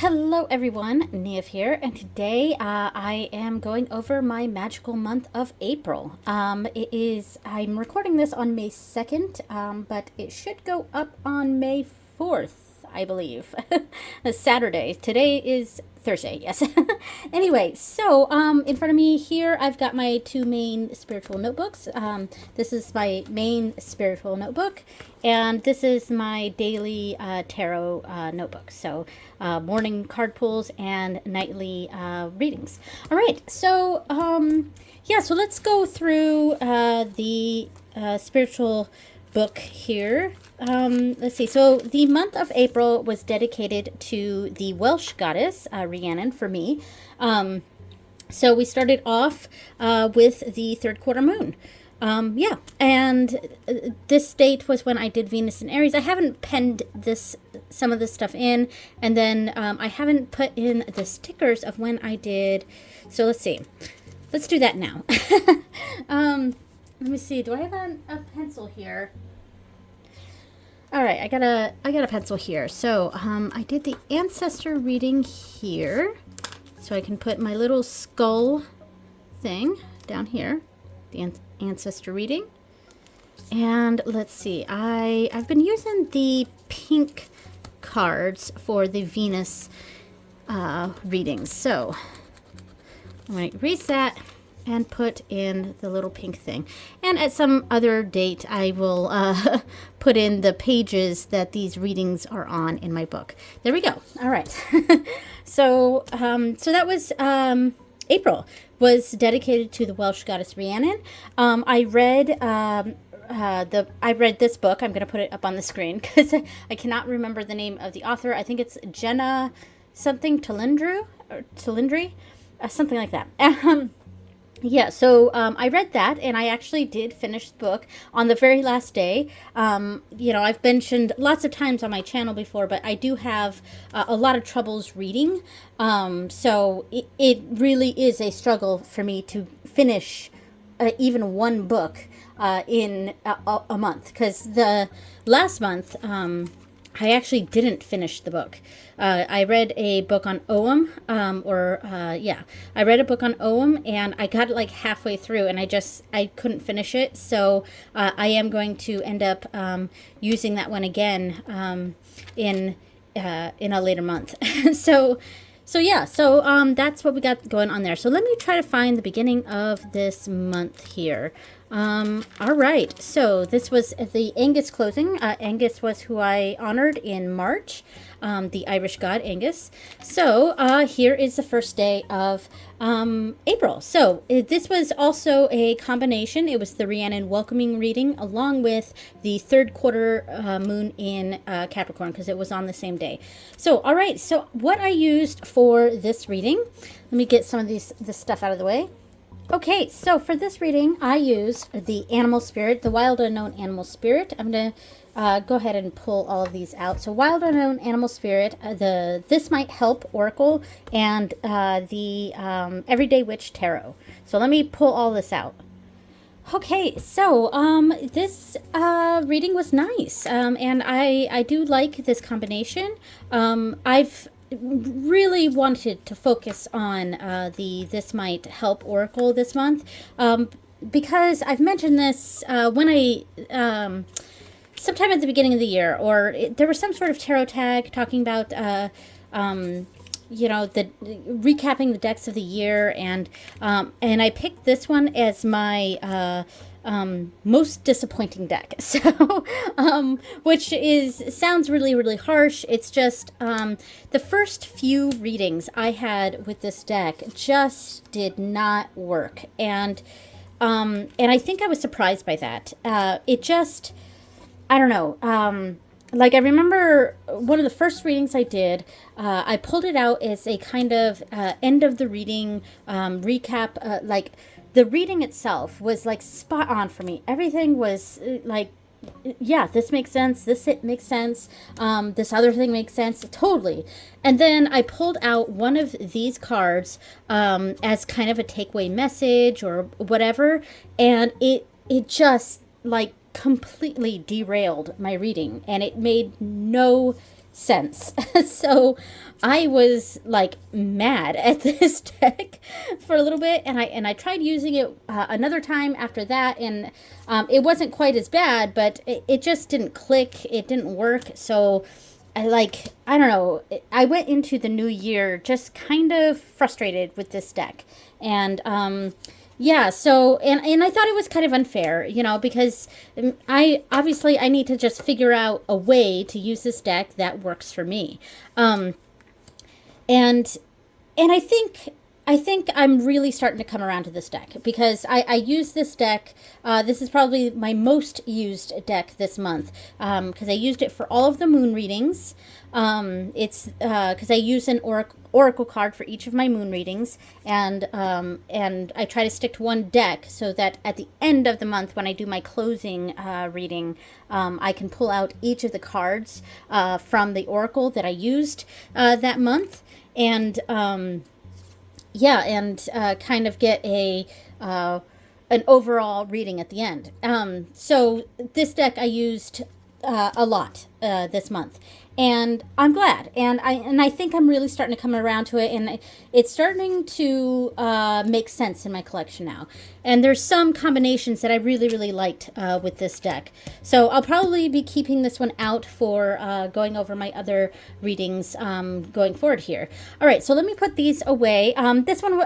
Hello everyone, Nev here, and today I am going over my magical month of April. I'm recording this on May 2nd, but it should go up on May 4th, I believe. Saturday. Today is Thursday, yes. Anyway, so in front of me here, I've got my two main spiritual notebooks. This is my main spiritual notebook, and this is my daily tarot notebook. So morning card pulls and nightly readings. All right, so yeah, so let's go through the spiritual book here. Let's see. So the month of April was dedicated to the Welsh goddess, Rhiannon, for me. So we started off with the third quarter moon. Yeah, and this date was when I did Venus and Aries. I haven't penned some of this stuff in, and then I haven't put in the stickers of when I did. So let's see. Let's do that now. Let me see. Do I have a pencil here? All right, I got a pencil here. So I did the ancestor reading here, so I can put my little skull thing down here, the ancestor reading. And let's see, I've been using the pink cards for the Venus readings. So I'm going to erase that and put in the little pink thing. And at some other date, I will put in the pages that these readings are on in my book. There we go. All right. So that was April was dedicated to the Welsh goddess Rhiannon. I read this book. I'm going to put it up on the screen because I cannot remember the name of the author. I think it's Jenna something Talindru or Talindri, something like that. Yeah, so I read that, and I actually did finish the book on the very last day. I've mentioned lots of times on my channel before, but I do have a lot of troubles reading. So it really is a struggle for me to finish even one book in a month. Because the last month, I actually didn't finish the book. I read a book on Ogham, I read a book on Ogham, and I got it like halfway through, and I couldn't finish it. So I am going to end up using that one again in a later month. So that's what we got going on there. So let me try to find the beginning of this month here. All right, so this was the Angus closing. Angus was who I honored in March, the Irish god Angus. So here is the first day of April. So this was also a combination. It was the Rhiannon welcoming reading along with the third quarter moon in Capricorn, because it was on the same day. So all right, so what I used for this reading, let me get some of this stuff out of the way. Okay, so for this reading, I used the animal spirit, the wild unknown animal spirit. I'm going to go ahead and pull all of these out. So wild unknown animal spirit, the This Might Help Oracle, and the Everyday Witch Tarot. So let me pull all this out. Okay, so this reading was nice, and I do like this combination. I've really wanted to focus on the This Might Help Oracle this month, because I've mentioned this when I sometime at the beginning of the year, or there was some sort of tarot tag talking about the recapping the decks of the year, and I picked this one as my most disappointing deck. So which sounds really, really harsh. It's just the first few readings I had with this deck just did not work, and I think I was surprised by that. It just, I don't know. Like, I remember one of the first readings I did, I pulled it out as a kind of end of the reading recap. Like, the reading itself was like spot on for me. Everything was like, yeah, this makes sense. This makes sense. This other thing makes sense. Totally. And then I pulled out one of these cards as kind of a takeaway message or whatever, and it just like completely derailed my reading, and it made no sense. So I was like mad at this deck for a little bit, and I tried using it another time after that, and it wasn't quite as bad, but it just didn't click. It didn't work. So I don't know. I went into the new year just kind of frustrated with this deck, and yeah, so and I thought it was kind of unfair, because I need to just figure out a way to use this deck that works for me. And and I think I'm really starting to come around to this deck, because I use this deck. This is probably my most used deck this month, because I used it for all of the moon readings. It's because I use an oracle card for each of my moon readings, and I try to stick to one deck so that at the end of the month, when I do my closing reading, I can pull out each of the cards from the oracle that I used that month, and yeah, and kind of get an overall reading at the end. So this deck I used a lot this month, and I'm glad, and I think I'm really starting to come around to it, and it's starting to make sense in my collection now. And there's some combinations that I really liked with this deck. So I'll probably be keeping this one out for going over my other readings going forward here. All right, so let me put these away. This one,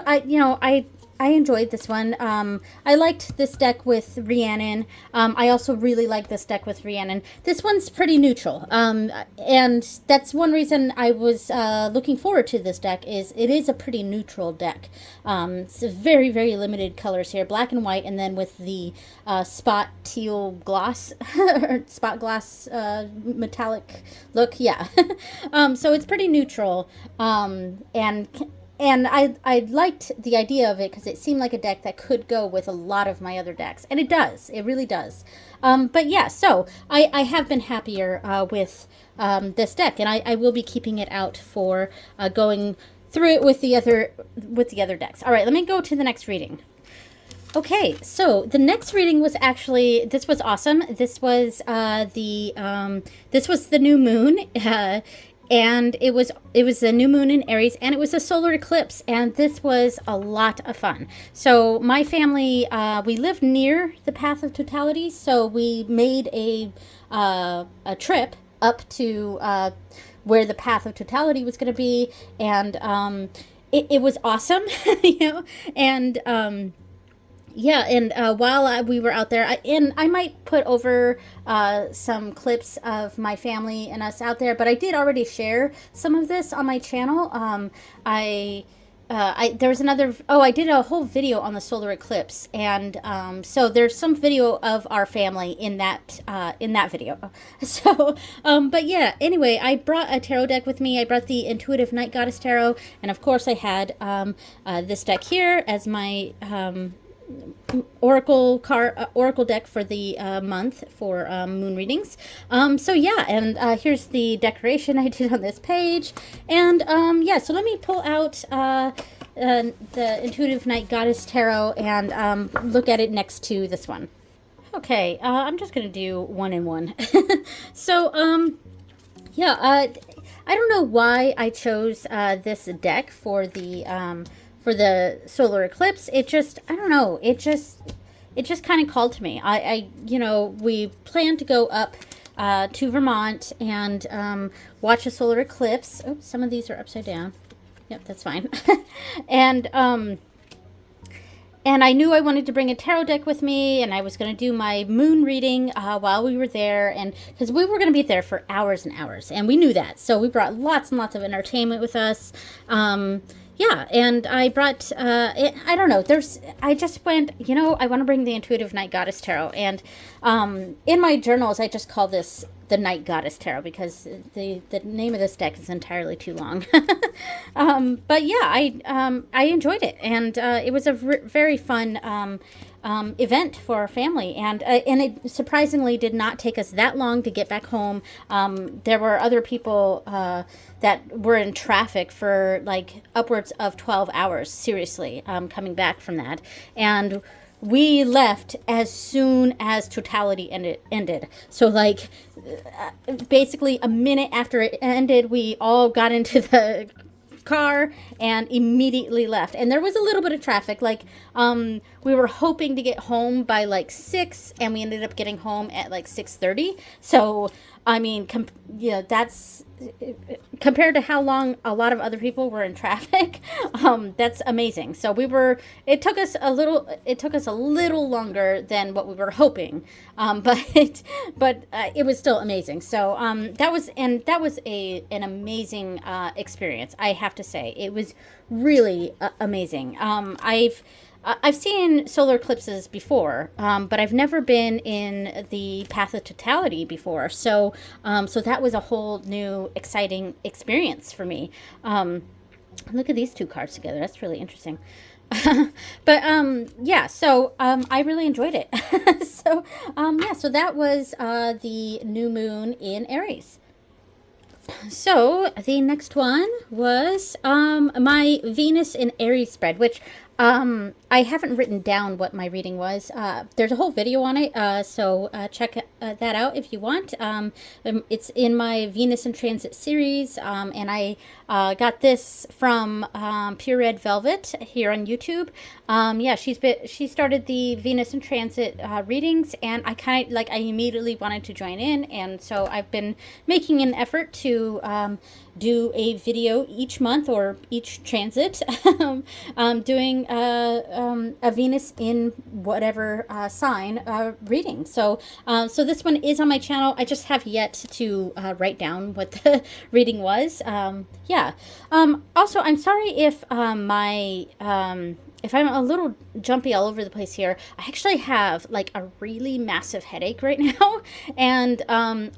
I enjoyed this one. I liked this deck with Rhiannon. I also really like this deck with Rhiannon. This one's pretty neutral. And that's one reason I was looking forward to this deck, is it is a pretty neutral deck. It's very, very limited colors here, black and white, and then with the spot teal gloss, or spot gloss metallic look, yeah. So it's pretty neutral, and I liked the idea of it because it seemed like a deck that could go with a lot of my other decks. And it does. It really does. But yeah, so I have been happier with this deck. And I will be keeping it out for going through it with the other decks. All right, let me go to the next reading. Okay, so the next reading was actually, this was awesome. This was this was the new moon. And it was a new moon in Aries, and it was a solar eclipse, and this was a lot of fun. So my family, we live near the path of totality, so we made a trip up to where the path of totality was going to be, and it was awesome, and yeah, and while we were out there, I might put over some clips of my family and us out there, but I did already share some of this on my channel. There was another, I did a whole video on the solar eclipse, and so there's some video of our family in that video. So, but yeah, anyway, I brought a tarot deck with me. I brought the Intuitive Night Goddess Tarot, and of course I had this deck here as my oracle deck for the month for moon readings. So yeah, and here's the decoration I did on this page, and yeah, so let me pull out the Intuitive Night Goddess Tarot and look at it next to this one. Okay, I'm just gonna do one and one. So yeah, I don't know why I chose this deck for the solar eclipse. It just, I don't know, it just kind of called to me. We plan to go up to Vermont and watch a solar eclipse. Oops, some of these are upside down. Yep, that's fine. And I knew I wanted to bring a tarot deck with me, and I was going to do my moon reading while we were there, and because we were going to be there for hours and hours, and we knew that. So we brought lots and lots of entertainment with us. Yeah, and I brought, I don't know, I just went, I want to bring the Intuitive Night Goddess Tarot, and in my journals, I just call this the Night Goddess Tarot, because the name of this deck is entirely too long. But yeah, I enjoyed it, and it was a very fun event for our family, and it surprisingly did not take us that long to get back home. There were other people that were in traffic for like upwards of 12 hours, seriously, coming back from that, and we left as soon as totality ended. So like basically a minute after it ended, we all got into the car and immediately left. And there was a little bit of traffic. Like we were hoping to get home by like 6, and we ended up getting home at like 6:30. So I mean, that's compared to how long a lot of other people were in traffic. That's amazing. So it took us a little longer than what we were hoping. But it was still amazing. So that was an amazing experience. I have to say, it was really amazing. I've seen solar eclipses before, but I've never been in the path of totality before. So that was a whole new exciting experience for me. Look at these two cards together. That's really interesting. But yeah, so I really enjoyed it. So that was the new moon in Aries. So the next one was my Venus in Aries spread, which I haven't written down what my reading was. There's a whole video on it, so check that out if you want. It's in my Venus in Transit series, and I got this from Pure Red Velvet here on YouTube. Yeah, she started the Venus in Transit readings, and I immediately wanted to join in, and so I've been making an effort to do a video each month or each transit, doing a Venus in whatever sign reading. So this one is on my channel. I just have yet to write down what the reading was. Yeah. Also, I'm sorry if if I'm a little jumpy all over the place here. I actually have like a really massive headache right now, and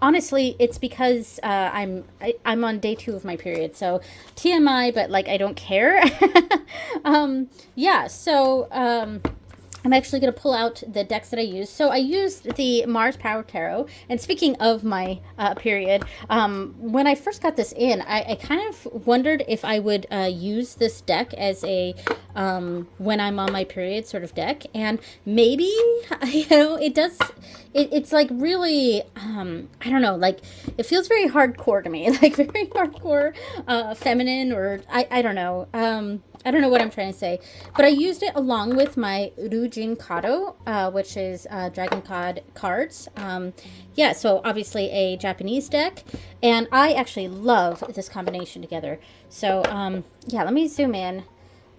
honestly, it's because I'm on day 2 of my period. So TMI, but like I don't care. Yeah. So I'm actually going to pull out the decks that I used. So I used the Mars Power Tarot. And speaking of my period, when I first got this in, I kind of wondered if I would use this deck as a when I'm on my period sort of deck. And maybe, it does. It's like really, I don't know, like it feels very hardcore to me, like very hardcore, feminine, or I don't know. I don't know what I'm trying to say, but I used it along with my Rujin Kado, which is Dragon cards. Yeah, so obviously a Japanese deck, and I actually love this combination together. So yeah, let me zoom in.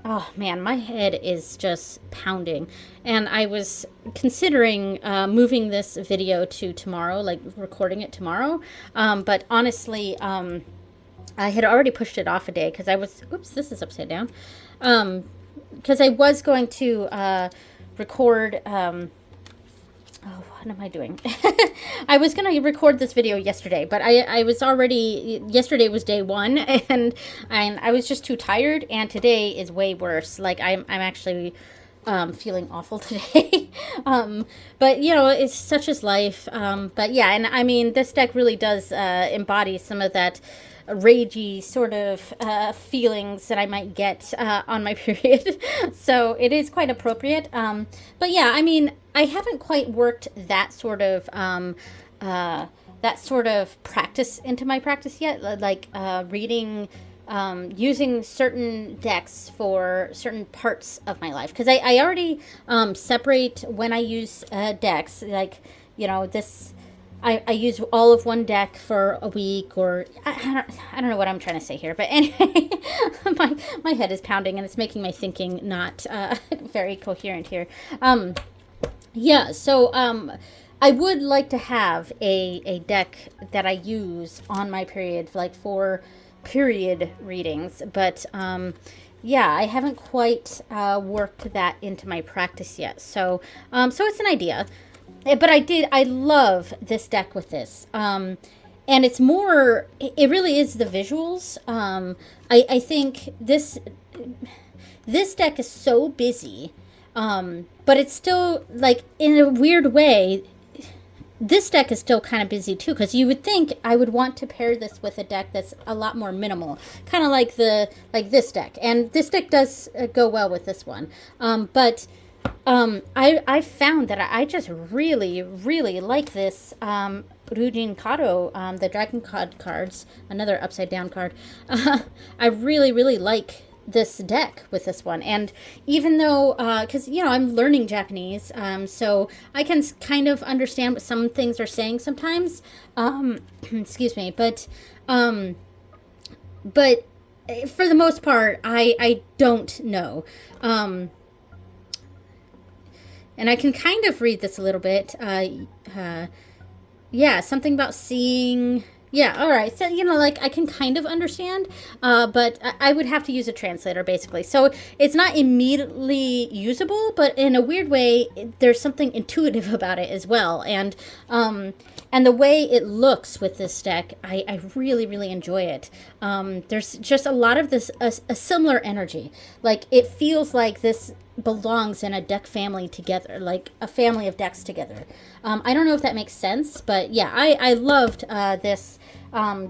Oh man, my head is just pounding, and I was considering moving this video to tomorrow, like recording it tomorrow, but honestly, I had already pushed it off a day because I was, oops, this is upside down, because I was going to record, oh, what am I doing? I was going to record this video yesterday, but I was already, yesterday was day 1, and I was just too tired, and today is way worse. Like, I'm actually feeling awful today. But it's such as life. But yeah, and I mean, this deck really does embody some of that ragey sort of feelings that I might get on my period. So it is quite appropriate. But yeah, I mean, I haven't quite worked that sort of practice into my practice yet, like reading, using certain decks for certain parts of my life, because I already separate when I use decks, like this. I use all of one deck for a week, or I don't know what I'm trying to say here, but anyway, my head is pounding and it's making my thinking not very coherent here. Yeah, so I would like to have a deck that I use on my period, like for period readings, but yeah, I haven't quite worked that into my practice yet. So it's an idea. But I love this deck with this. And it's more, it really is the visuals. I think this deck is so busy, but it's still, like, in a weird way, this deck is still kind of busy too, because you would think I would want to pair this with a deck that's a lot more minimal, kind of like this deck. And this deck does go well with this one. But I found that I just really, really like this Rujin Kado, the Dragon Card cards, another upside down card. I really, really like this deck with this one. And even though, because, you know, I'm learning Japanese, so I can kind of understand what some things are saying sometimes. Excuse me. But for the most part, I don't know. And I can kind of read this a little bit. Yeah, something about seeing. Yeah, all right. So, you know, like I can kind of understand, but I would have to use a translator basically. So it's not immediately usable, but in a weird way, there's something intuitive about it as well. And the way it looks with this deck, I really, really enjoy it. There's just a lot of this, a similar energy. Like it feels like this belongs in a deck family together, like a family of decks together. I don't know if that makes sense, but yeah, I loved this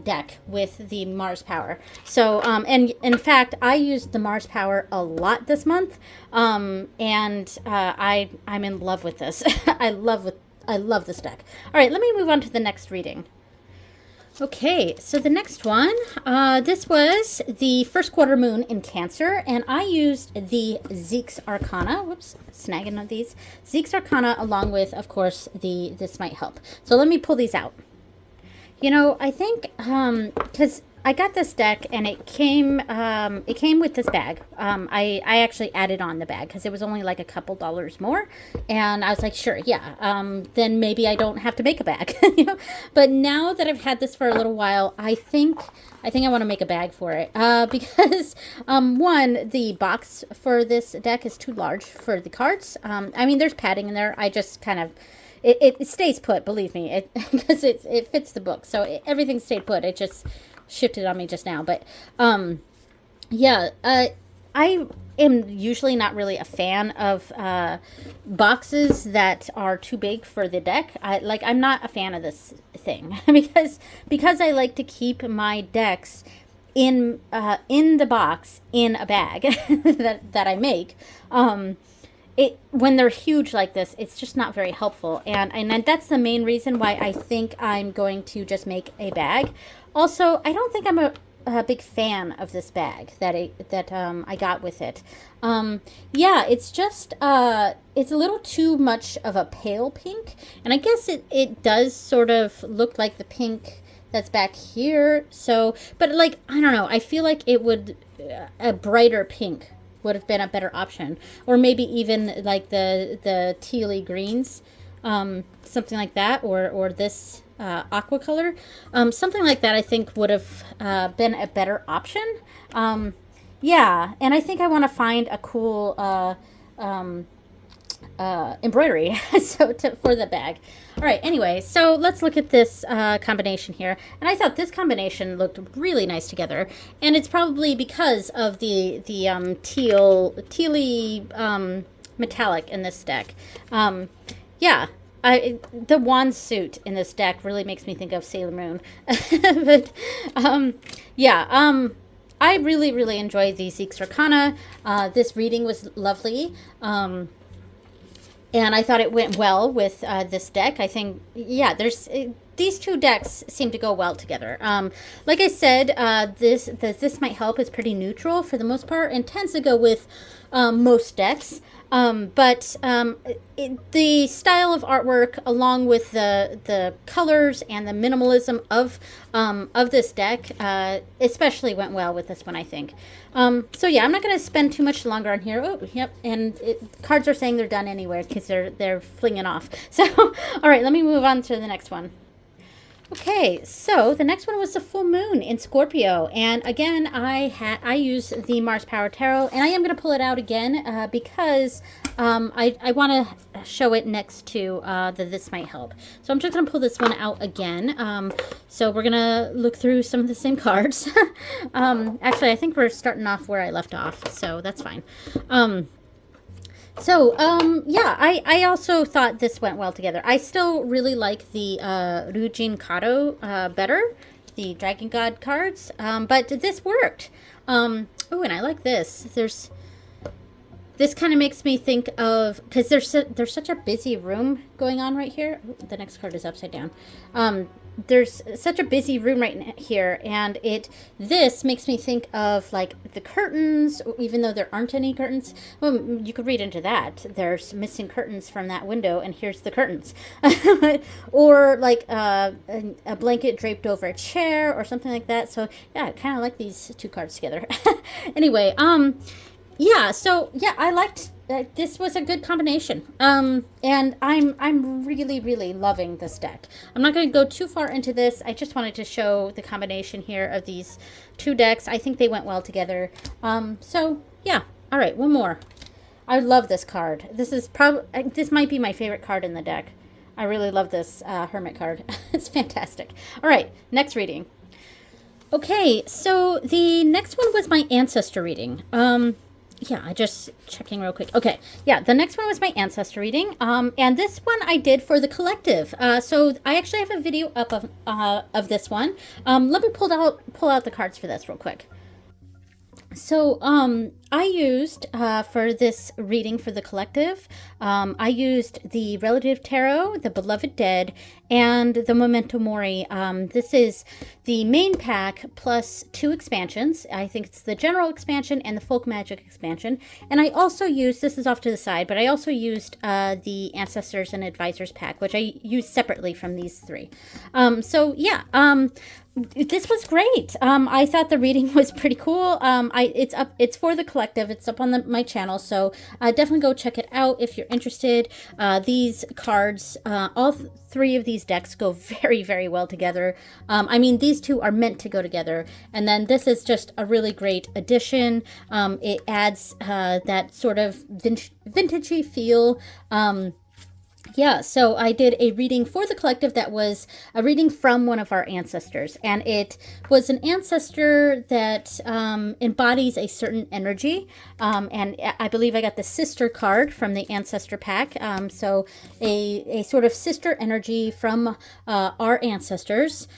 deck with the Mars Power. So, and in fact, I used the Mars Power a lot this month, and I'm in love with this. I love this deck. All right, let me move on to the next reading. Okay, so the next one, this was the first quarter moon in Cancer, and I used the Zeke's Arcana. Whoops, snagging on these. Zeke's Arcana along with, of course, the This Might Help. So let me pull these out. You know, I think, because I got this deck and it came with this bag. I actually added on the bag because it was only like a couple dollars more. And I was like, sure, yeah, then maybe I don't have to make a bag. You know? But now that I've had this for a little while, I think I want to make a bag for it because, one, the box for this deck is too large for the cards. I mean, there's padding in there. I just kind of... It stays put, believe me, because it fits the book. So everything stayed put. It just shifted on me just now. But yeah, I am usually not really a fan of boxes that are too big for the deck. I'm not a fan of this thing because I like to keep my decks in the box in a bag that I make. When they're huge like this, it's just not very helpful, and that's the main reason why I think I'm going to just make a bag. Also, I don't think I'm a big fan of this bag that I got with it. Yeah, it's just it's a little too much of a pale pink, and I guess it does sort of look like the pink that's back here. So, but like I don't know, I feel like it would a brighter pink would have been a better option, or maybe even like the tealy greens, something like that, or this aqua color, something like that. I think would have been a better option. Yeah, and I think I want to find a cool embroidery for the bag. All right, anyway, so let's look at this combination here. And I thought this combination looked really nice together. And it's probably because of the tealy metallic in this deck. Yeah, the wand suit in this deck really makes me think of Sailor Moon. But yeah, I really, really enjoyed the Zeke's Arcana. This reading was lovely. And I thought it went well with this deck. I think, yeah, these two decks seem to go well together. Like I said, This Might Help is pretty neutral for the most part and tends to go with most decks. But the style of artwork, along with the colors and the minimalism of this deck, especially went well with this one, I think. So yeah, I'm not going to spend too much longer on here. Oh, yep, and cards are saying they're done anyway because they're flinging off. So, all right, let me move on to the next one. Okay, so the next one was the full moon in Scorpio, and again, I used the Mars Power Tarot, and I am going to pull it out again because I want to show it next to This Might Help. So I'm just going to pull this one out again. So we're going to look through some of the same cards. Actually, I think we're starting off where I left off, so that's fine. Yeah, I also thought this went well together. I still really like the Rujin Kado better, the Dragon God cards, but this worked. Oh, and I like this. This kind of makes me think of, because there's such a busy room going on right here. Ooh, the next card is upside down. There's such a busy room right here, and this makes me think of like the curtains, even though there aren't any curtains. Well, you could read into that. There's missing curtains from that window, and here's the curtains. Or like a blanket draped over a chair or something like that. So yeah, I kind of like these two cards together. Anyway, yeah, so yeah, I liked this was a good combination. And I'm really, really loving this deck. I'm not going to go too far into this. I just wanted to show the combination here of these two decks. I think they went well together. So yeah, all right, one more. I love this card. This might be my favorite card in the deck. I really love this Hermit card. It's fantastic. All right, next reading. Okay, so the next one was my ancestor reading. Yeah, I just checking real quick. Okay, yeah, the next one was my ancestor reading. And this one I did for the collective. So I actually have a video up of this one. Let me pull out the cards for this real quick. So I used, for this reading for the collective, I used the Relative Tarot, the Beloved Dead, and the Memento Mori. This is the main pack plus 2 expansions. I think it's the General expansion and the Folk Magic expansion. And I also used, this is off to the side, but I also used the Ancestors and Advisors pack, which I used separately from these 3. So yeah, this was great. I thought the reading was pretty cool. It's for the collective. It's up on my channel, so definitely go check it out if you're interested. These cards, all 3 of these decks go very, very well together. I mean, these 2 are meant to go together, and then this is just a really great addition. It adds that sort of vintagey feel. Yeah, so I did a reading for the collective that was a reading from one of our ancestors. And it was an ancestor that embodies a certain energy. And I believe I got the sister card from the ancestor pack. So a sort of sister energy from our ancestors.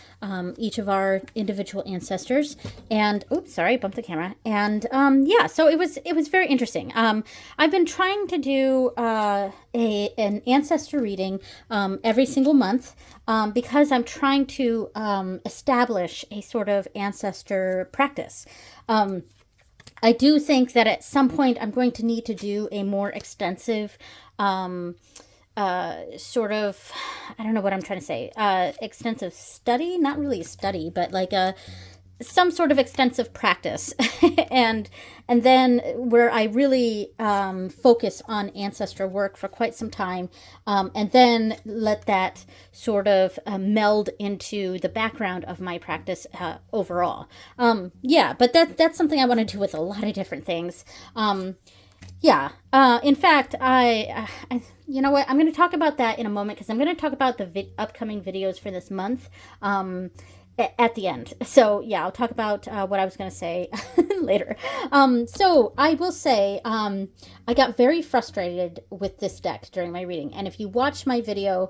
Each of our individual ancestors, and oops, sorry, I bumped the camera. And yeah, so it was very interesting. I've been trying to do an ancestor reading every single month because I'm trying to establish a sort of ancestor practice. I do think that at some point I'm going to need to do a more extensive sort of, I don't know what I'm trying to say, extensive study, not really a study, but like some sort of extensive practice. and then where I really focus on ancestor work for quite some time, and then let that sort of meld into the background of my practice overall. Yeah, but that's something I want to do with a lot of different things. Yeah. In fact, I you know what? I'm going to talk about that in a moment because I'm going to talk about the upcoming videos for this month at the end. So yeah, I'll talk about what I was going to say later. So I will say I got very frustrated with this deck during my reading. And if you watch my video,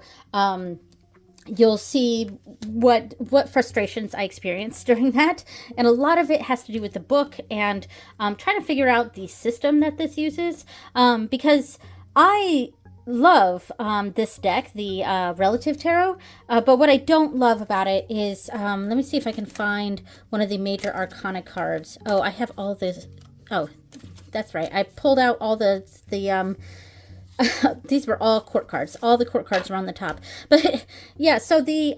you'll see what frustrations I experienced during that. And a lot of it has to do with the book and trying to figure out the system that this uses. Because I love this deck, the Relative Tarot, but what I don't love about it is, let me see if I can find one of the Major Arcana cards. Oh, I have all this. Oh, that's right. I pulled out all the these were all court cards. All the court cards were on the top. But yeah, so the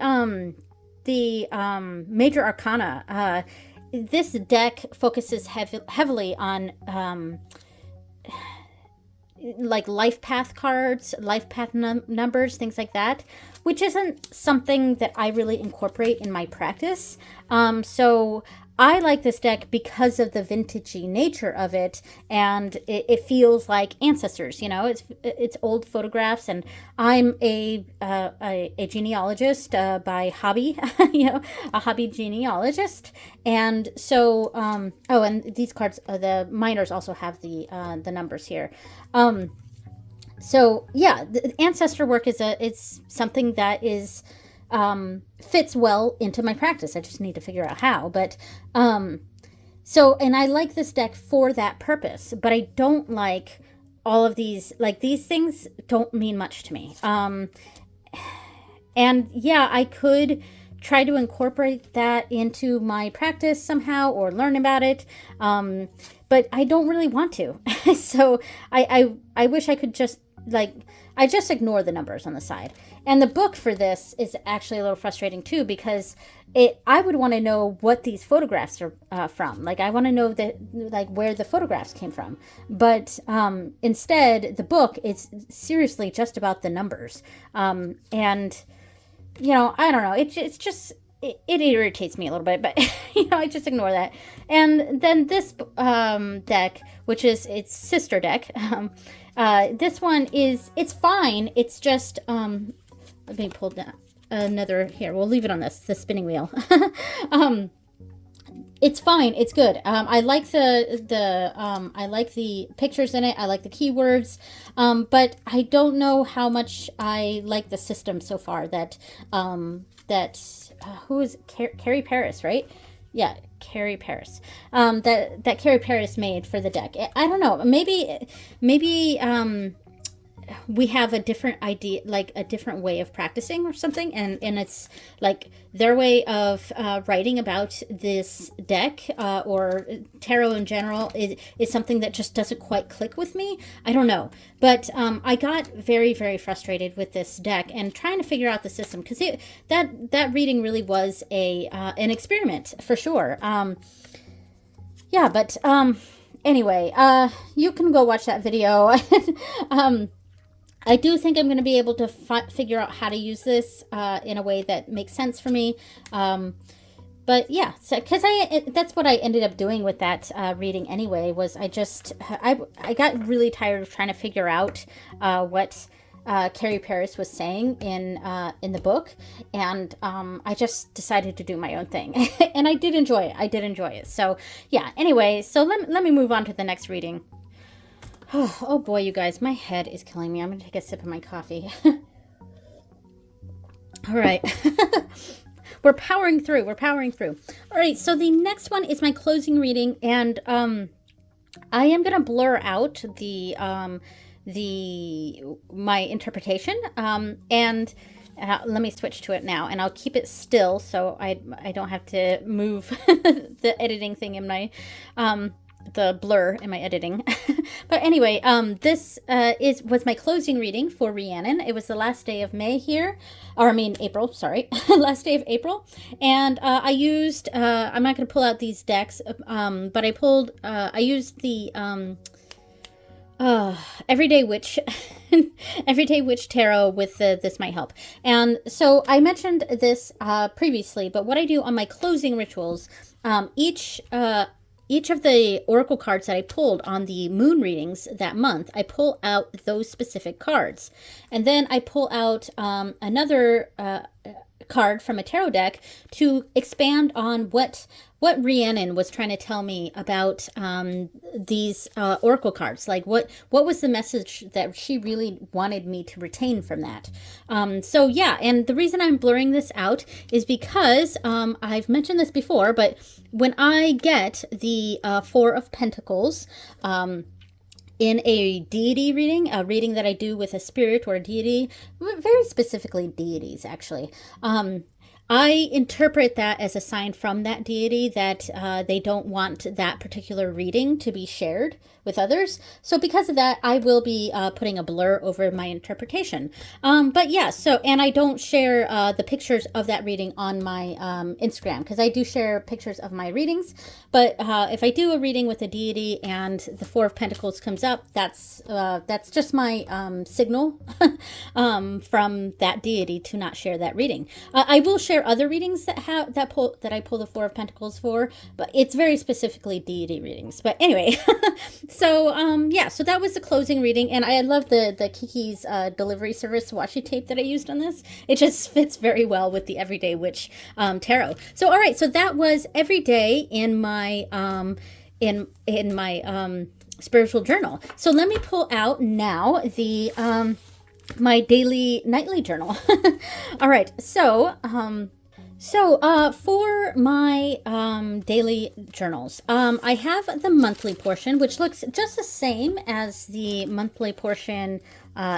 Major Arcana, this deck focuses heavily on like life path cards, life path numbers, things like that, which isn't something that I really incorporate in my practice. So I like this deck because of the vintagey nature of it, and it feels like ancestors. You know, it's old photographs, and I'm a genealogist by hobby. You know, a hobby genealogist, and so oh, and these cards, the minors also have the numbers here. So yeah, the ancestor work is something that is fits well into my practice. I just need to figure out how. But so, and I like this deck for that purpose, but I don't like all of these, like, these things don't mean much to me. And yeah, I could try to incorporate that into my practice somehow or learn about it. But I don't really want to. So I wish I could just, like, I just ignore the numbers on the side. And the book for this is actually a little frustrating too, because I would want to know what these photographs are from. Like, I want to know that, like, where the photographs came from. But instead, the book is seriously just about the numbers. And, you know, I don't know. It's just, it irritates me a little bit, but, you know, I just ignore that. And then this deck, which is its sister deck, this one it's fine. It's just, let me pull down another here. We'll leave it on the spinning wheel. It's fine. It's good. I like I like the pictures in it. I like the keywords. But I don't know how much I like the system so far that who is Carrie Paris, right? Yeah, Carrie Paris. That Carrie Paris made for the deck. I don't know. Maybe we have a different idea, like a different way of practicing or something, and it's like their way of writing about this deck or tarot in general is something that just doesn't quite click with me. I don't know, but I got very, very frustrated with this deck and trying to figure out the system, because that reading really was an experiment for sure. Yeah, but anyway, you can go watch that video. I do think I'm going to be able to figure out how to use this in a way that makes sense for me. But yeah, so, because that's what I ended up doing with that reading anyway, was I got really tired of trying to figure out what Carrie Paris was saying in the book, and I just decided to do my own thing. And I did enjoy it. So yeah, anyway, so let me move on to the next reading. Oh boy, you guys, my head is killing me. I'm going to take a sip of my coffee. All right. We're powering through. All right, so the next one is my closing reading, and I am going to blur out my interpretation, and let me switch to it now, and I'll keep it still so I don't have to move the editing thing in my the blur in my editing. But anyway, this was my closing reading for Rhiannon. It was the last day of May here, or I mean April, sorry. Last day of April. And I used, I'm not going to pull out these decks, but I used the Everyday Witch Everyday Witch Tarot with This Might Help. And so I mentioned this previously, but what I do on my closing rituals, each of the oracle cards that I pulled on the moon readings that month, I pull out those specific cards. And then I pull out another card from a tarot deck to expand on what Rhiannon was trying to tell me about these oracle cards. Like, what was the message that she really wanted me to retain from that? So yeah, and the reason I'm blurring this out is because I've mentioned this before, but when I get the Four of Pentacles in a deity reading, a reading that I do with a spirit or a deity, very specifically deities actually, I interpret that as a sign from that deity that they don't want that particular reading to be shared with others. So because of that, I will be putting a blur over my interpretation. But yeah, so, and I don't share the pictures of that reading on my Instagram, because I do share pictures of my readings. But if I do a reading with a deity and the Four of Pentacles comes up, that's just my signal from that deity to not share that reading. I will share other readings that I pull the Four of Pentacles for, but it's very specifically deity readings. But anyway, so yeah, so that was the closing reading, and I love the Kiki's delivery service washi tape that I used on this. It just fits very well with the Everyday Witch tarot. So all right, so that was every day in my in my spiritual journal. So let me pull out now the my nightly journal. All right, so So, for my daily journals, I have the monthly portion, which looks just the same as the monthly portion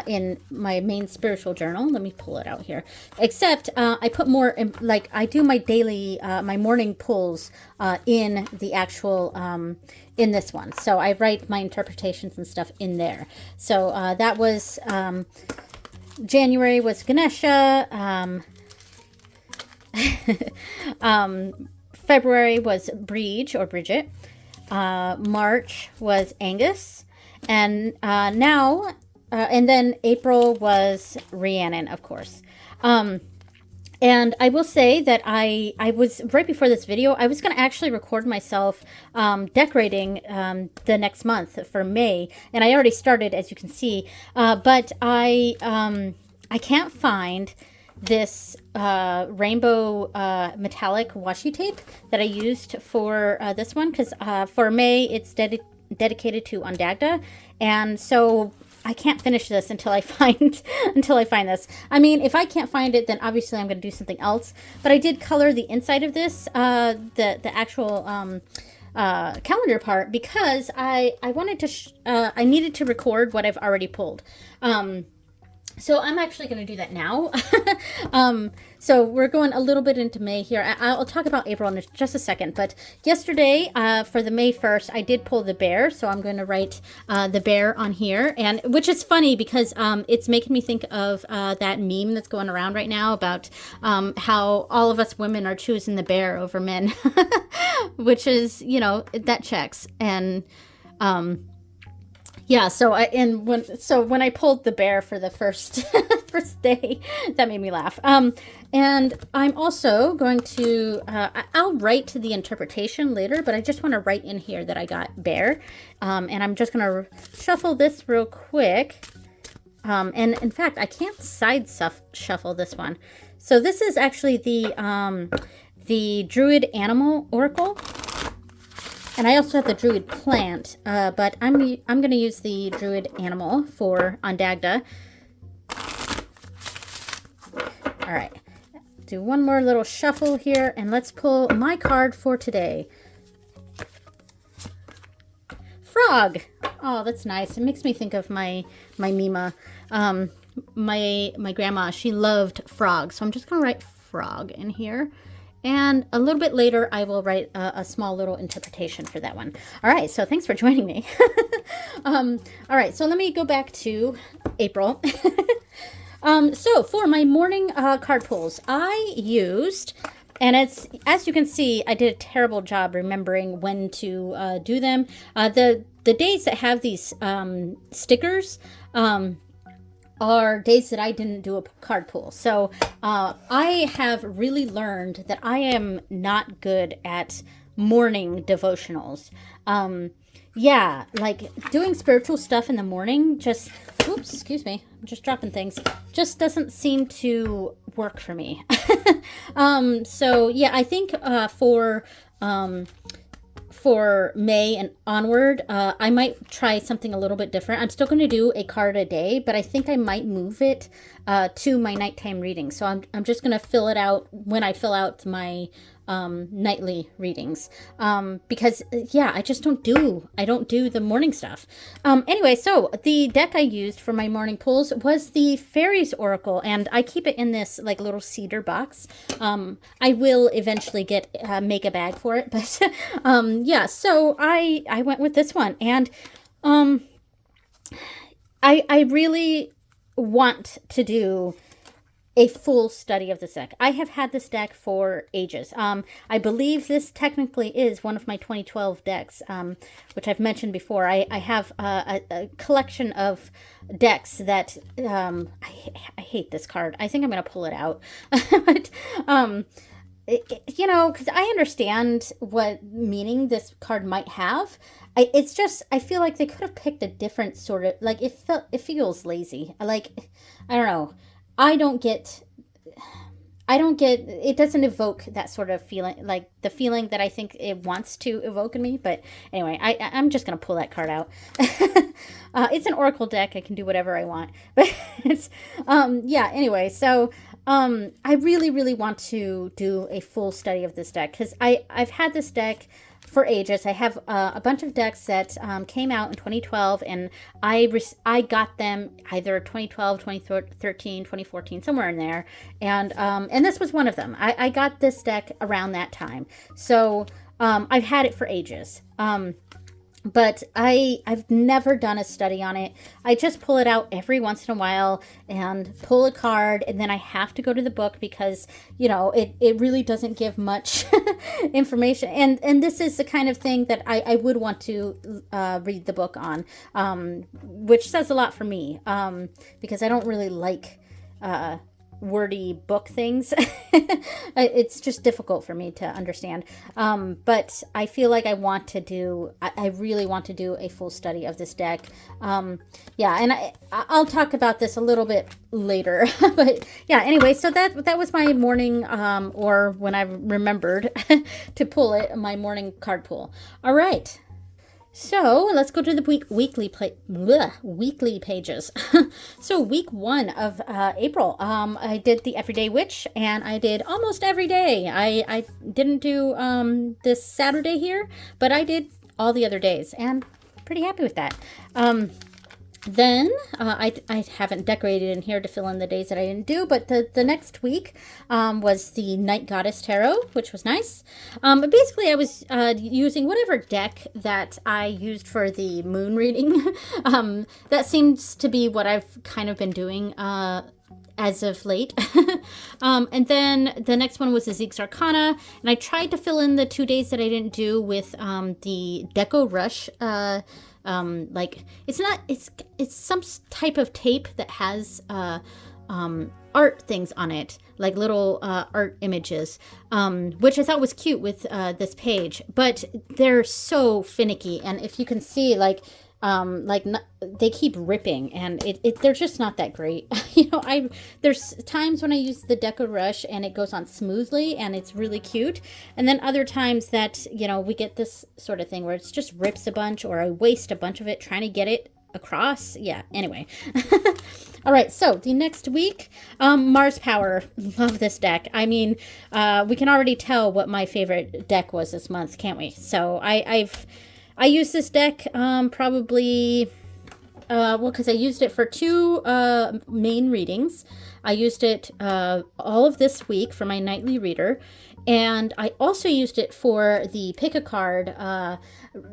in my main spiritual journal. Let me pull it out here. Except I put more, like I do my daily, my morning pulls in the actual, in this one. So I write my interpretations and stuff in there. So that was, January was Ganesha. February was Bridget. March was Angus, and and then April was Rhiannon, of course. And I will say that I was, right before this video, I was going to actually record myself decorating the next month for May, and I already started, as you can see, but I can't find this rainbow metallic washi tape that I used for this one, because for May it's dedicated to Ondagda, and so I can't finish this until I find this. I mean, if I can't find it, then obviously I'm going to do something else. But I did color the inside of this, the actual calendar part, because I wanted to I needed to record what I've already pulled. So I'm actually going to do that now. So we're going a little bit into May here. I'll talk about April in just a second. But yesterday, for the May 1st, I did pull the bear. So I'm going to write the bear on here, and which is funny because it's making me think of that meme that's going around right now about how all of us women are choosing the bear over men, which is, you know, that checks. And yeah, so when I pulled the bear for the first day, that made me laugh. And I'm also going to I'll write the interpretation later, but I just want to write in here that I got bear. And I'm just going to shuffle this real quick. And in fact, I can't side shuffle this one. So this is actually the Druid Animal Oracle. And I also have the Druid Plant, but I'm going to use the Druid Animal for Ondagda. All right, do one more little shuffle here, and let's pull my card for today. Frog. Oh, that's nice. It makes me think of my Mima. My grandma, she loved frogs, so I'm just going to write frog in here. And a little bit later, I will write a small little interpretation for that one. All right, so thanks for joining me. All right, so let me go back to April. So for my morning card pulls, I used, and it's, as you can see, I did a terrible job remembering when to do them. The days that have these stickers, are days that I didn't do a card pull. So I have really learned that I am not good at morning devotionals. Yeah, like doing spiritual stuff in the morning just, oops, excuse me, I'm just dropping things, just doesn't seem to work for me. So yeah, I think for May and onward, I might try something a little bit different. I'm still going to do a card a day, but I think I might move it to my nighttime reading. So I'm just going to fill it out when I fill out my nightly readings, because yeah, I don't do the morning stuff. Anyway, so the deck I used for my morning pulls was the Fairies Oracle, and I keep it in this like little cedar box. I will eventually make a bag for it, but yeah, so I went with this one, and I really want to do a full study of this deck. I have had this deck for ages. I believe this technically is one of my 2012 decks, which I've mentioned before. I have a collection of decks that I hate this card. I think I'm going to pull it out. But, you know, because I understand what meaning this card might have. It's just, I feel like they could have picked a different sort of, like, it feels lazy. Like, I don't know. I don't get, it doesn't evoke that sort of feeling, like the feeling that I think it wants to evoke in me. But anyway, I'm just going to pull that card out. It's an Oracle deck. I can do whatever I want. But it's, yeah, anyway, so I really, really want to do a full study of this deck because I've had this deck for ages. I have a bunch of decks that came out in 2012, and I got them either 2012, 2013, 2014, somewhere in there, and this was one of them. I got this deck around that time, so I've had it for ages. But I've never done a study on it. I just pull it out every once in a while and pull a card, and then I have to go to the book because, you know, it really doesn't give much information. And this is the kind of thing that I would want to read the book on, which says a lot for me, because I don't really like wordy book things. It's just difficult for me to understand. But I feel like I really want to do a full study of this deck. Yeah, and I'll talk about this a little bit later. But yeah, anyway, so that was my morning, or when I remembered to pull it, my morning card pull. All right. So let's go to the weekly pages. So week 1 of April, I did the Everyday Witch, and I did almost every day. I didn't do this Saturday here, but I did all the other days, and pretty happy with that. Then I haven't decorated in here to fill in the days that I didn't do, but the next week was the Night Goddess Tarot, which was nice. But basically I was using whatever deck that I used for the moon reading. That seems to be what I've kind of been doing as of late. And then the next one was the Zeke's Arcana, and I tried to fill in the 2 days that I didn't do with the Deco Rush like it's some type of tape that has art things on it, like little art images, which I thought was cute with this page, but they're so finicky, and if you can see, they keep ripping, and they're just not that great. You know, there's times when I use the Deco Rush and it goes on smoothly and it's really cute, and then other times that, you know, we get this sort of thing where it's just rips a bunch, or I waste a bunch of it trying to get it across. Yeah, anyway. All right, so the next week, Mars Power. Love this deck. I mean, we can already tell what my favorite deck was this month, can't we? So I used this deck probably, because I used it for 2 main readings. I used it all of this week for my nightly reader, and I also used it for the Pick a Card,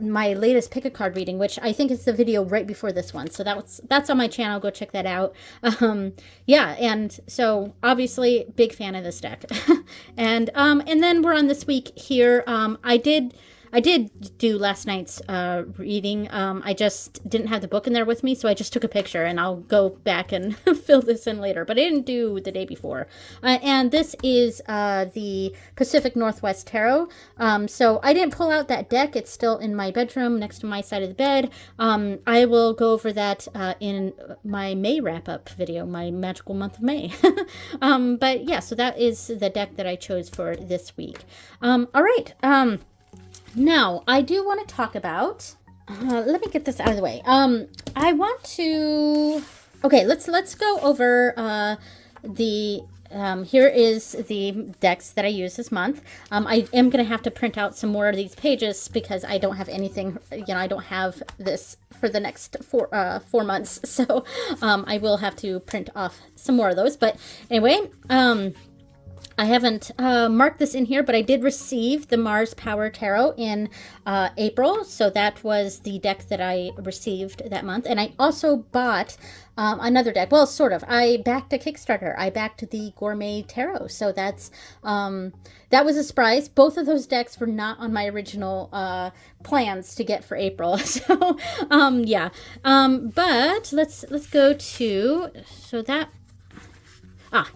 my latest Pick a Card reading, which I think is the video right before this one. So that's on my channel. Go check that out. Yeah, and so obviously big fan of this deck. And then we're on this week here. I did do last night's reading. I just didn't have the book in there with me, so I just took a picture, and I'll go back and fill this in later. But I didn't do the day before. And this is the Pacific Northwest Tarot. So I didn't pull out that deck. It's still in my bedroom next to my side of the bed. I will go over that in my May wrap-up video, my magical month of May. But yeah, so that is the deck that I chose for this week. All right. Now, I do want to talk about, let me get this out of the way. I want to, okay, let's go over here is the decks that I use this month. I am going to have to print out some more of these pages because I don't have anything, you know, I don't have this for the next 4 months. So I will have to print off some more of those. But anyway, I haven't marked this in here, but I did receive the Mars Power Tarot in April. So that was the deck that I received that month. And I also bought another deck. Well, sort of. I backed a Kickstarter. I backed the Gourmet Tarot. So that's that was a surprise. Both of those decks were not on my original plans to get for April. So yeah. But let's go to, so that,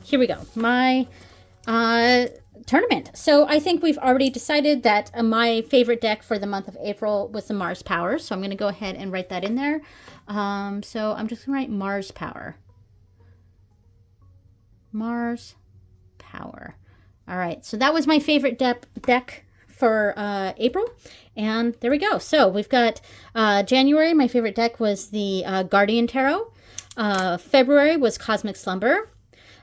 here we go. My tournament. So I think we've already decided that my favorite deck for the month of April was the Mars Power. So I'm going to go ahead and write that in there. So I'm just going to write Mars Power. Mars Power. All right. So that was my favorite deck for April. And there we go. So we've got January. My favorite deck was the Guardian Tarot. February was Cosmic Slumber.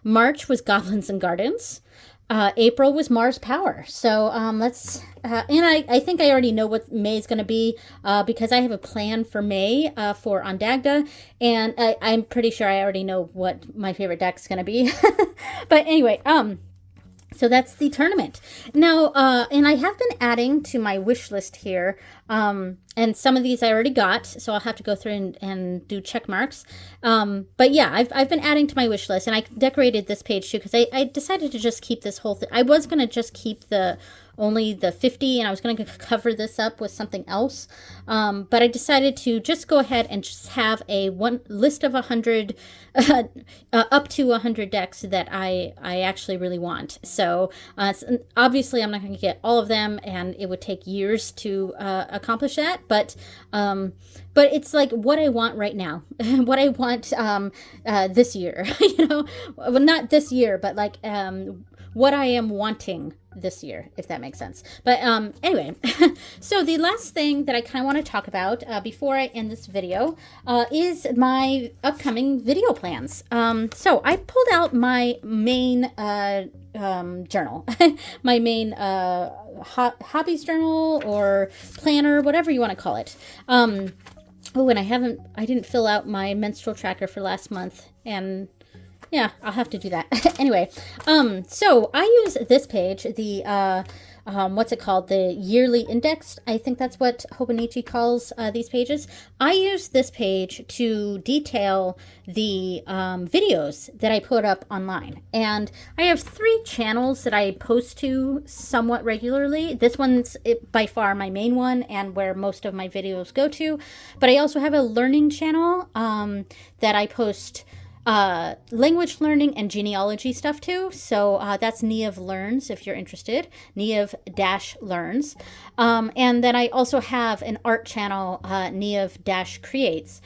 March was Goblins and Gardens. April was Mars Power. So let's, and I think I already know what May is going to be because I have a plan for May for Ondagda, and I'm pretty sure I already know what my favorite deck is going to be. But anyway, so that's the tournament. Now, and I have been adding to my wish list here, and some of these I already got, so I'll have to go through and do check marks. But yeah, I've been adding to my wish list, and I decorated this page too, because I decided to just keep this whole thing. I was going to just keep only the 50, and I was going to cover this up with something else. But I decided to just go ahead and just have a list of 100, up to 100 decks that I actually really want. So obviously I'm not going to get all of them, and it would take years to accomplish that. But it's like what I want right now, what I want this year, well, not this year, but like what I am wanting this year, if that makes sense. But anyway, so the last thing that I kind of want to talk about before I end this video is my upcoming video plans. So I pulled out my main journal, my main hobbies journal or planner, whatever you want to call it. Oh, and I didn't fill out my menstrual tracker for last month, and yeah, I'll have to do that. Anyway, so I use this page, the, what's it called? The yearly index. I think that's what Hobonichi calls these pages. I use this page to detail the videos that I put up online. And I have 3 channels that I post to somewhat regularly. This one's by far my main one and where most of my videos go to. But I also have a learning channel that I post language learning and genealogy stuff too. So that's Niev Learns if you're interested. Niev-Learns. And then I also have an art channel, Niev-Creates,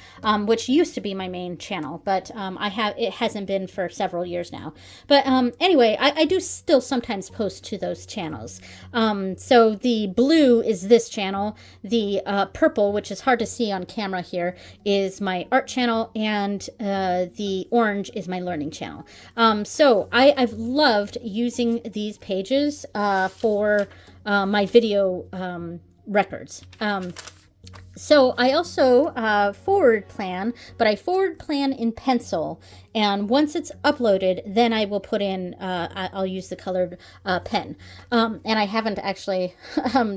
which used to be my main channel, but it hasn't been for several years now. But anyway, I do still sometimes post to those channels. So the blue is this channel. The purple, which is hard to see on camera here, is my art channel, and the orange is my learning channel. So I've loved using these pages for my video records. So I also forward plan, but I forward plan in pencil, and once it's uploaded, then I will put in, I'll use the colored pen. And I haven't actually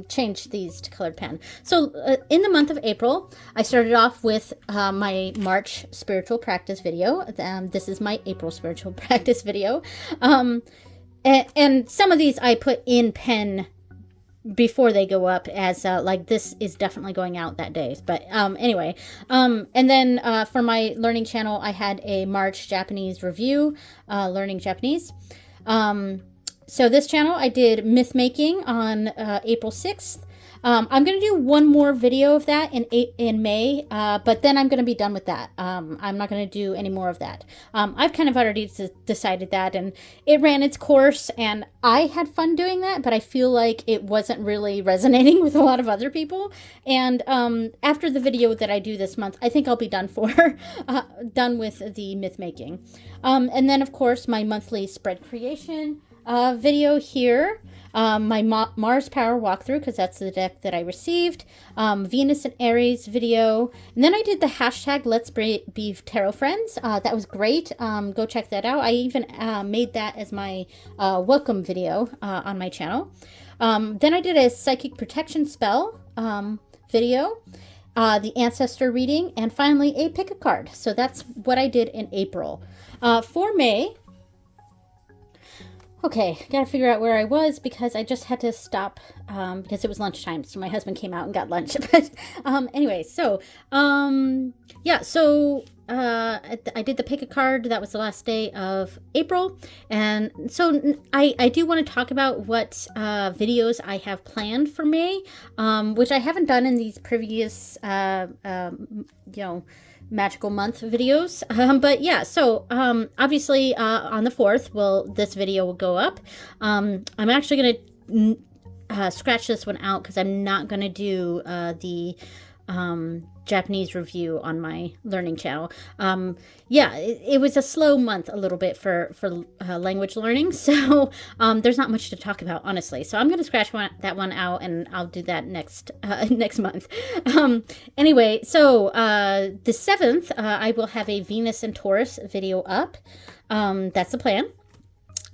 changed these to colored pen. So in the month of April, I started off with my March spiritual practice video. This is my April spiritual practice video. And some of these I put in pen before they go up as like this is definitely going out that day. But anyway, and then for my learning channel, I had a March Japanese review, learning Japanese. So this channel, I did myth making on April 6th. I'm going to do one more video of that in May, but then I'm going to be done with that. I'm not going to do any more of that. I've kind of already decided that, and it ran its course, and I had fun doing that, but I feel like it wasn't really resonating with a lot of other people. And after the video that I do this month, I think I'll be done done with the myth making. And then, of course, my monthly spread creation video here. My Mars Power walkthrough, because that's the deck that I received, Venus and Aries video, and then I did the hashtag Let's Be Tarot Friends. That was great. Go check that out. I even made that as my welcome video on my channel. Then I did a psychic protection spell video, the ancestor reading, and finally a pick a card. So that's what I did in April. For May, okay, gotta figure out where I was because I just had to stop because it was lunchtime. So my husband came out and got lunch. But anyway, so yeah, so I did the pick a card. That was the last day of April. And so I do want to talk about what videos I have planned for May, which I haven't done in these previous, magical month videos. But yeah, so obviously on the 4th, this video will go up. I'm actually going to scratch this one out because I'm not going to do the Japanese review on my learning channel. Yeah, it was a slow month a little bit for language learning, so there's not much to talk about, honestly. So I'm going to scratch that one out, and I'll do that next next month. Anyway, so the 7th, I will have a Venus and Taurus video up. That's the plan.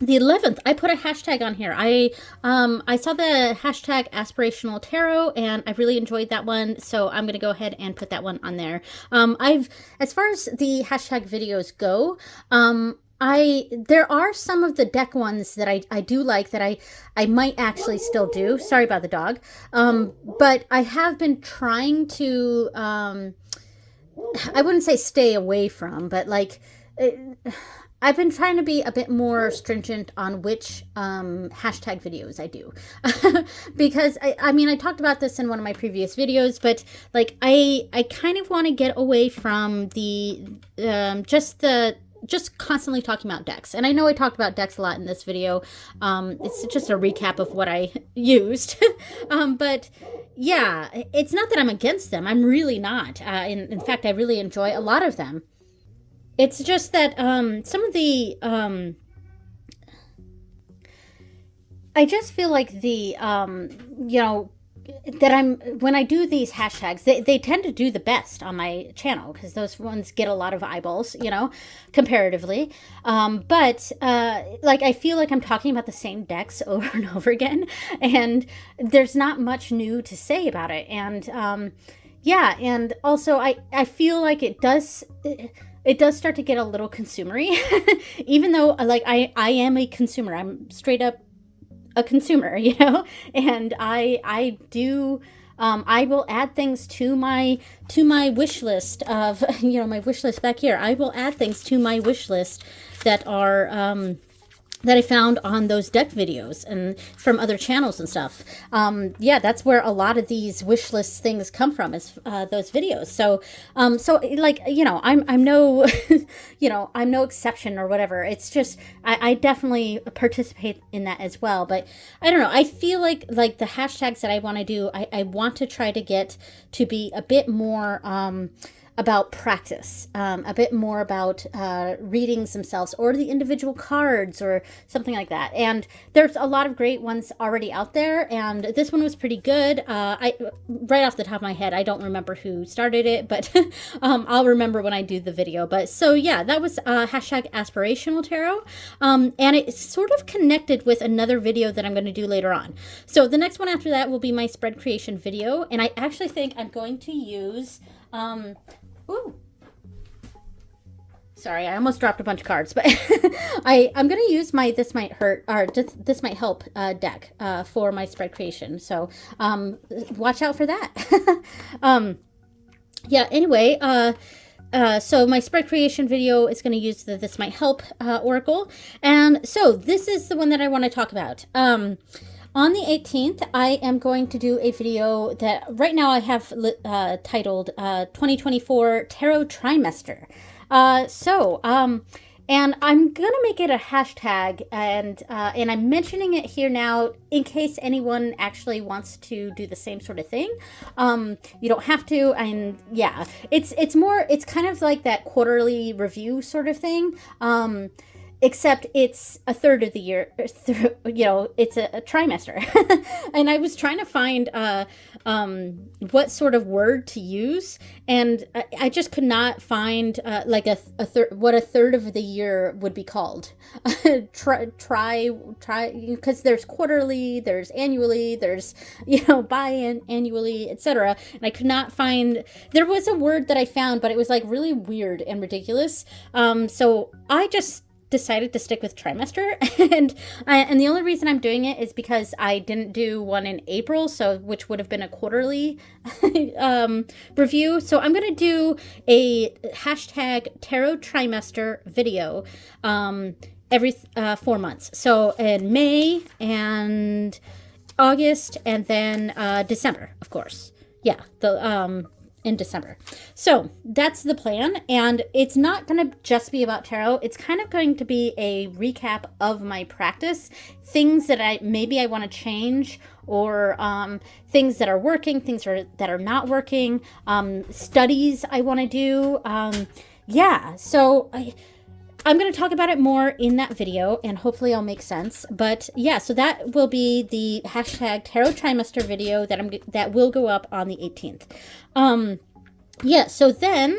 The 11th, I put a hashtag on here. I saw the hashtag aspirational tarot, and I really enjoyed that one, so I'm gonna go ahead and put that one on there. As far as the hashtag videos go, there are some of the deck ones that I do like that I might actually still do. Sorry about the dog. But I have been trying to, I wouldn't say stay away from, but like, I've been trying to be a bit more stringent on which hashtag videos I do. Because, I mean, I talked about this in one of my previous videos, but, like, I kind of want to get away from the, just constantly talking about decks. And I know I talked about decks a lot in this video. It's just a recap of what I used. But yeah, it's not that I'm against them. I'm really not. In fact, I really enjoy a lot of them. It's just that some of the, I just feel like the, you know, that when I do these hashtags, they tend to do the best on my channel because those ones get a lot of eyeballs, you know, comparatively. But like, I feel like I'm talking about the same decks over and over again, and there's not much new to say about it. And yeah, and also I feel like it does start to get a little consumery, even though like I am a consumer. I'm straight up a consumer, you know, and I do, I will add things to my wish list of, you know, my wish list back here. I will add things to my wish list that are, that I found on those deck videos and from other channels and stuff. Yeah, that's where a lot of these wish list things come from, is those videos. So, so like, you know, I'm no, you know, I'm no exception or whatever. It's just, I definitely participate in that as well. But I don't know. I feel like the hashtags that I want to do, I want to try to get to be a bit more, about practice, a bit more about readings themselves or the individual cards or something like that. And there's a lot of great ones already out there, and this one was pretty good. Right off the top of my head, I don't remember who started it, but I'll remember when I do the video. But so yeah, that was hashtag aspirational tarot, and it's sort of connected with another video that I'm going to do later on. So the next one after that will be my spread creation video, and I actually think I'm going to use ooh. Sorry, I almost dropped a bunch of cards, but I'm going to use my This Might Hurt, or This Might Help deck for my spread creation. So watch out for that. Yeah, anyway, so my spread creation video is going to use the This Might Help oracle. And so this is the one that I want to talk about. On the 18th, I am going to do a video that right now I have titled 2024 Tarot Trimester. And I'm going to make it a hashtag, and I'm mentioning it here now in case anyone actually wants to do the same sort of thing. You don't have to, and yeah, it's kind of like that quarterly review sort of thing. Except it's a third of the year, you know, it's a trimester. And I was trying to find what sort of word to use, and I just could not find like what a third of the year would be called. try, because there's quarterly, there's annually, there's, you know, biannually, etc. And I could not find, there was a word that I found, but it was like really weird and ridiculous. So I just decided to stick with trimester, and the only reason I'm doing it is because I didn't do one in April, so which would have been a quarterly review. So I'm gonna do a hashtag tarot trimester video every 4 months. So in May and August, and then December, of course. Yeah, in December. So that's the plan. And it's not going to just be about tarot. It's kind of going to be a recap of my practice, things that I want to change, or things that are working, things that are not working, studies I want to do. So I'm going to talk about it more in that video, and hopefully I'll make sense. But yeah, so that will be the hashtag Tarot Trimester video that will go up on the 18th. So then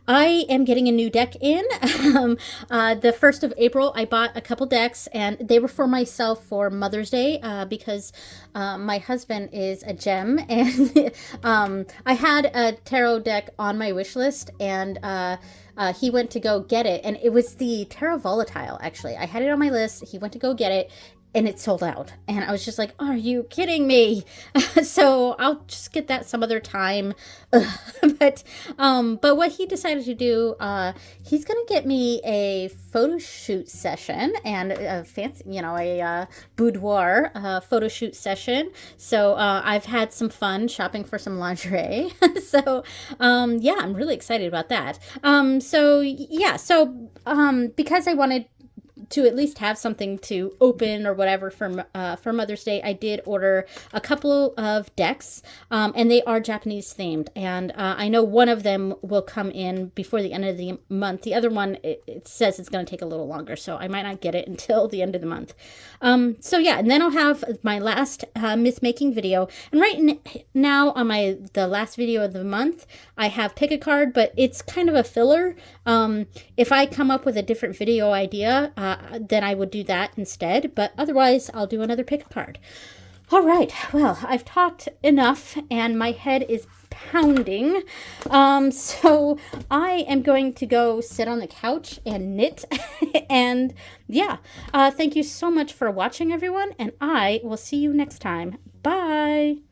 I am getting a new deck in. The 1st of April, I bought a couple decks, and they were for myself for Mother's Day because my husband is a gem, and I had a tarot deck on my wish list, and he went to go get it, and it was the Tarot Volatile, actually. I had it on my list. He went to go get it, and it sold out. And I was just like, are you kidding me? So I'll just get that some other time. But what he decided to do, he's going to get me a photo shoot session and a fancy, a boudoir photo shoot session. So I've had some fun shopping for some lingerie. So I'm really excited about that. Because I wanted to at least have something to open or whatever for Mother's Day, I did order a couple of decks, and they are Japanese themed. And I know one of them will come in before the end of the month. The other one, it says it's going to take a little longer, so I might not get it until the end of the month. And then I'll have my last myth making video. And right now on the last video of the month, I have pick a card, but it's kind of a filler. If I come up with a different video idea, then I would do that instead. But otherwise, I'll do another pick a card. All right. Well, I've talked enough, and my head is pounding. So I am going to go sit on the couch and knit. And thank you so much for watching, everyone. And I will see you next time. Bye.